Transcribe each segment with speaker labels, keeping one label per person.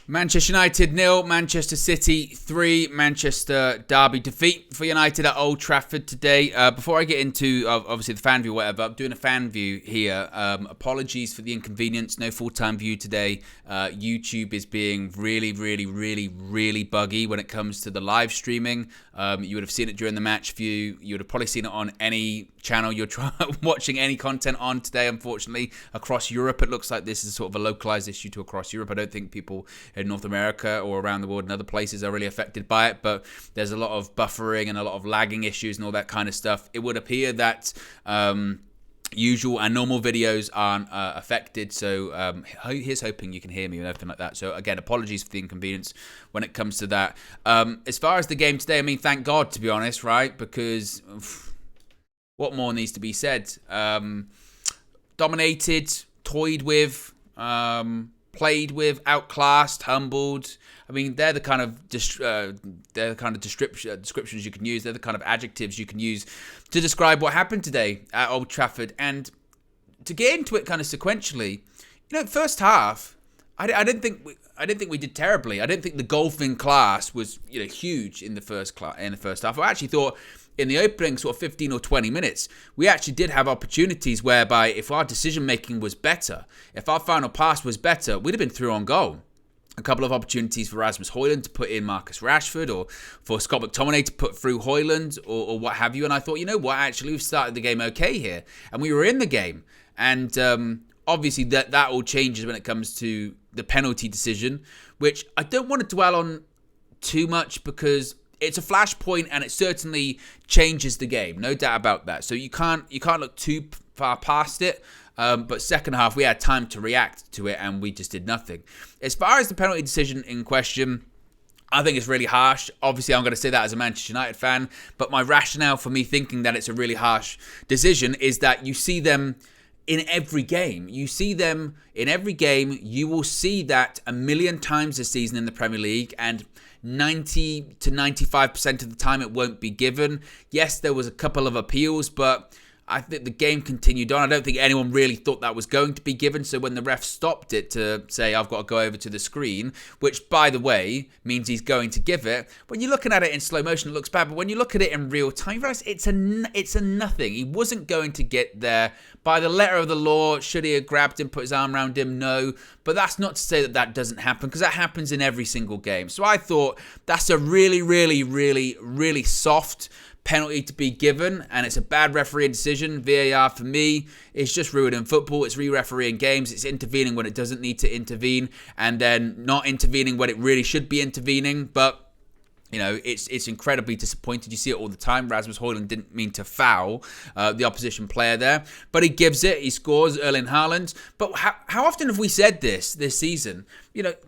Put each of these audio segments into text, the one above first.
Speaker 1: Manchester United 0, Manchester City 3, Manchester Derby defeat for United at Old Trafford today. Before I get into, obviously, the fan view or whatever, I'm doing a fan view here. Apologies for the inconvenience. No full-time view today. YouTube is being really buggy when it comes to the live streaming. You would have seen it during the match view. You would have probably seen it on any channel you're watching any content on today, unfortunately. Across Europe, it looks like this is sort of a localized issue to across Europe. I don't think people in North America or around the world and other places are really affected by it, but there's a lot of buffering and a lot of lagging issues and all that kind of stuff. It would appear that usual and normal videos aren't affected, so here's hoping you can hear me and everything like that. So again, apologies for the inconvenience when it comes to that. As far as the game today, I mean, thank God, to be honest, right? Because what more needs to be said? Dominated, toyed with, played with, outclassed, humbled. I mean, they're the kind of descriptions you can use. They're the kind of adjectives you can use to describe what happened today at Old Trafford. And to get into it kind of sequentially, first half, I didn't think we did terribly. I didn't think the golfing class was huge in the first half. I actually thought in the opening sort of 15 or 20 minutes, we actually did have opportunities whereby if our decision-making was better, if our final pass was better, we'd have been through on goal. A couple of opportunities for Rasmus Højlund to put in Marcus Rashford, or for Scott McTominay to put through Højlund, or what have you. And I thought, actually, we've started the game okay here. And we were in the game. And obviously that all changes when it comes to the penalty decision, which I don't want to dwell on too much because it's a flashpoint and it certainly changes the game, no doubt about that. So you can't look too far past it. But second half, we had time to react to it and we just did nothing. As far as the penalty decision in question, I think it's really harsh. Obviously, I'm going to say that as a Manchester United fan, but my rationale for me thinking that it's a really harsh decision is that you see them in every game. You see them in every game. You will see that a million times this season in the Premier League, and 90 to 95% of the time it won't be given. Yes, there was a couple of appeals, but I think the game continued on. I don't think anyone really thought that was going to be given. So when the ref stopped it to say, I've got to go over to the screen, which, by the way, means he's going to give it, when you're looking at it in slow motion, it looks bad. But when you look at it in real time, you realize it's a nothing. He wasn't going to get there. By the letter of the law, should he have grabbed him, put his arm around him? No. But that's not to say that doesn't happen, because that happens in every single game. So I thought that's a really soft penalty to be given, and it's a bad refereeing decision. VAR, for me, is just ruining football. It's re-refereeing games. It's intervening when it doesn't need to intervene, and then not intervening when it really should be intervening. But it's incredibly disappointing. You see it all the time. Rasmus Højlund didn't mean to foul the opposition player there, but he gives it. He scores. Erling Haaland. But how often have we said this season?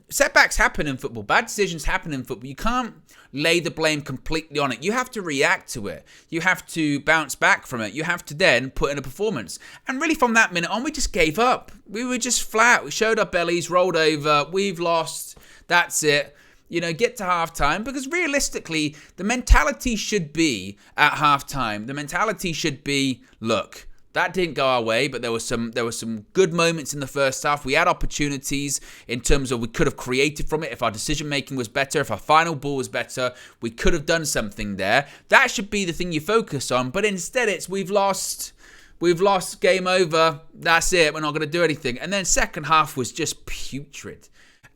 Speaker 1: Setbacks happen in football. Bad decisions happen in football. You can't lay the blame completely on it. You have to react to it. You have to bounce back from it. You have to then put in a performance. And really, from that minute on, we just gave up. We were just flat. We showed our bellies, rolled over. We've lost. That's it. Get to halftime, because realistically, the mentality should be at halftime. The mentality should be, look, that didn't go our way, but there were some good moments in the first half. We had opportunities in terms of we could have created from it. If our decision making was better, if our final ball was better, we could have done something there. That should be the thing you focus on. But instead, it's we've lost, game over. That's it. We're not going to do anything. And then second half was just putrid.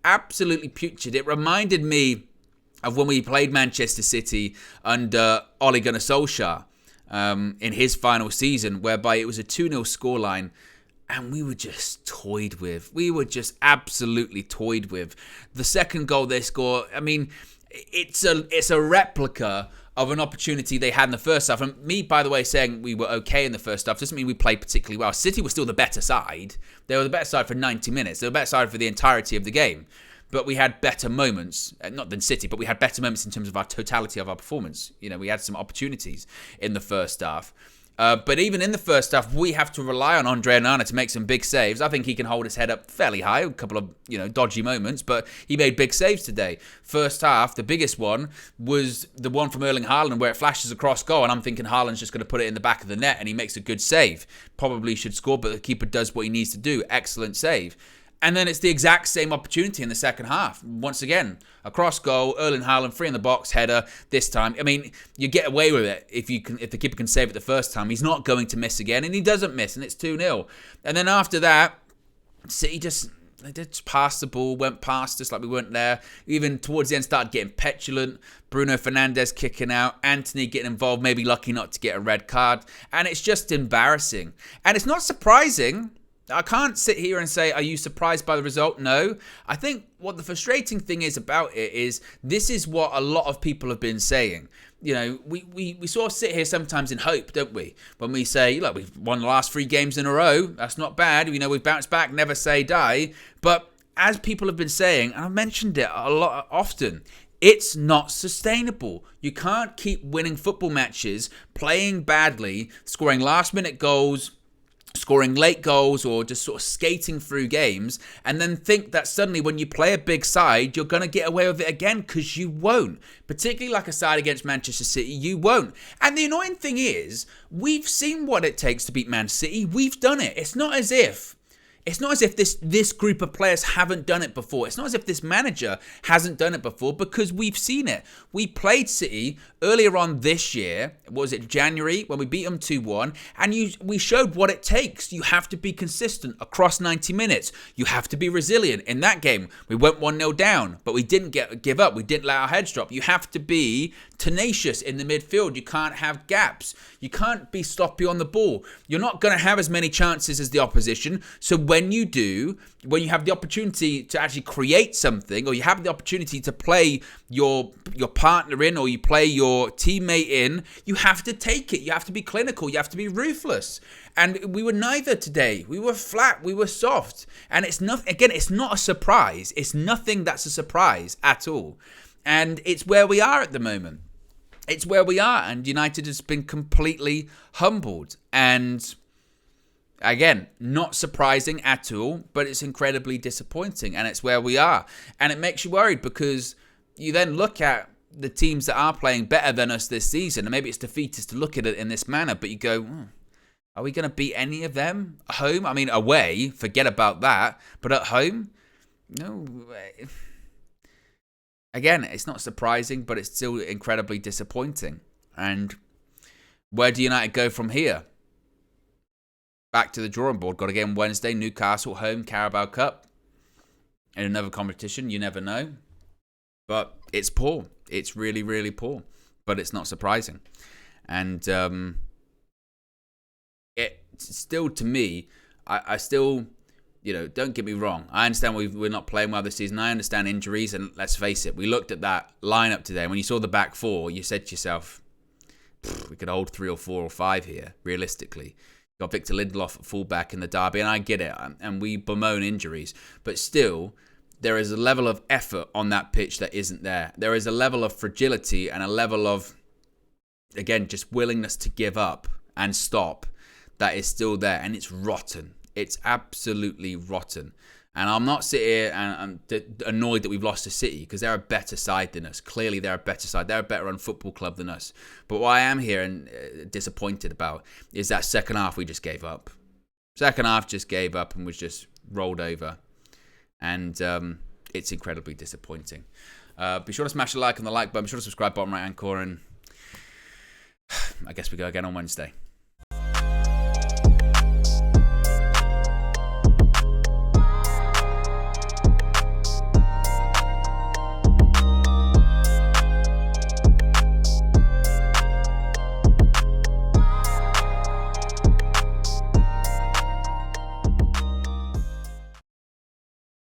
Speaker 1: Absolutely putrid. It reminded me of when we played Manchester City under Ole Gunnar Solskjaer in his final season, whereby it was a 2-0 scoreline and we were just toyed with. We were just absolutely toyed with. The second goal they score, I mean, it's a replica of an opportunity they had in the first half. And me, by the way, saying we were okay in the first half doesn't mean we played particularly well. City was still the better side. They were the better side for 90 minutes. They were the better side for the entirety of the game. But we had better moments, not than City, but we had better moments in terms of our totality of our performance. We had some opportunities in the first half. But even in the first half, we have to rely on Andre Onana to make some big saves. I think he can hold his head up fairly high, a couple of dodgy moments, but he made big saves today. First half, the biggest one was the one from Erling Haaland where it flashes across goal, and I'm thinking Haaland's just going to put it in the back of the net, and he makes a good save. Probably should score, but the keeper does what he needs to do. Excellent save. And then it's the exact same opportunity in the second half. Once again, a cross goal, Erling Haaland, 3 in the box, header this time. I mean, you get away with it if the keeper can save it the first time. He's not going to miss again, and he doesn't miss, and it's 2-0. And then after that, City they just passed the ball, went past us like we weren't there. Even towards the end, started getting petulant. Bruno Fernandes kicking out. Anthony getting involved, maybe lucky not to get a red card. And it's just embarrassing. And it's not surprising. I can't sit here and say, are you surprised by the result? No. I think what the frustrating thing is about it is this is what a lot of people have been saying. You know, we sort of sit here sometimes in hope, don't we? When we say, look, we've won the last 3 games in a row. That's not bad. You know, we've bounced back, never say die. But as people have been saying, and I've mentioned it a lot often, it's not sustainable. You can't keep winning football matches, playing badly, scoring last-minute goals, scoring late goals, or just sort of skating through games, and then think that suddenly when you play a big side, you're going to get away with it again, because you won't. Particularly like a side against Manchester City, you won't. And the annoying thing is, we've seen what it takes to beat Man City. We've done it. It's not as if this group of players haven't done it before. It's not as if this manager hasn't done it before, because we've seen it. We played City earlier on this year. Was it January when we beat them 2-1? And we showed what it takes. You have to be consistent across 90 minutes. You have to be resilient. In that game, we went 1-0 down, but we didn't give up. We didn't let our heads drop. You have to be tenacious in the midfield. You can't have gaps. You can't be sloppy on the ball. You're not going to have as many chances as the opposition. So when you do, when you have the opportunity to actually create something, or you have the opportunity to play your partner in, or you play your teammate in, you have to take it. You have to be clinical. You have to be ruthless. And we were neither today. We were flat. We were soft. And it's not a surprise. It's nothing that's a surprise at all. And it's where we are at the moment. It's where we are. And United has been completely humbled. And again, not surprising at all, but it's incredibly disappointing. And it's where we are. And it makes you worried, because you then look at the teams that are playing better than us this season. And maybe it's defeatist to look at it in this manner, but you go, are we going to beat any of them at home? I mean, away, forget about that. But at home, no. Again, it's not surprising, but it's still incredibly disappointing. And where do United go from here? Back to the drawing board. Got a game Wednesday, Newcastle, home, Carabao Cup. In another competition, you never know. But it's poor. It's really, really poor. But it's not surprising. And it still, to me, I still... You know, don't get me wrong. I understand we're not playing well this season. I understand injuries, and let's face it, we looked at that lineup today, and when you saw the back four, you said to yourself, we could hold 3 or 4 or 5 here, realistically. Got Victor Lindelof at fullback in the derby, and I get it, and we bemoan injuries, but still, there is a level of effort on that pitch that isn't there. There is a level of fragility and a level of, again, just willingness to give up and stop that is still there, and it's rotten. It's absolutely rotten. And I'm not sitting here and I'm annoyed that we've lost to City, because they're a better side than us. Clearly, they're a better side. They're a better run football club than us. But what I am here and disappointed about is that second half we just gave up. Second half just gave up and was just rolled over. And it's incredibly disappointing. Be sure to smash the like on the like button. Be sure to subscribe bottom right hand corner. And I guess we go again on Wednesday.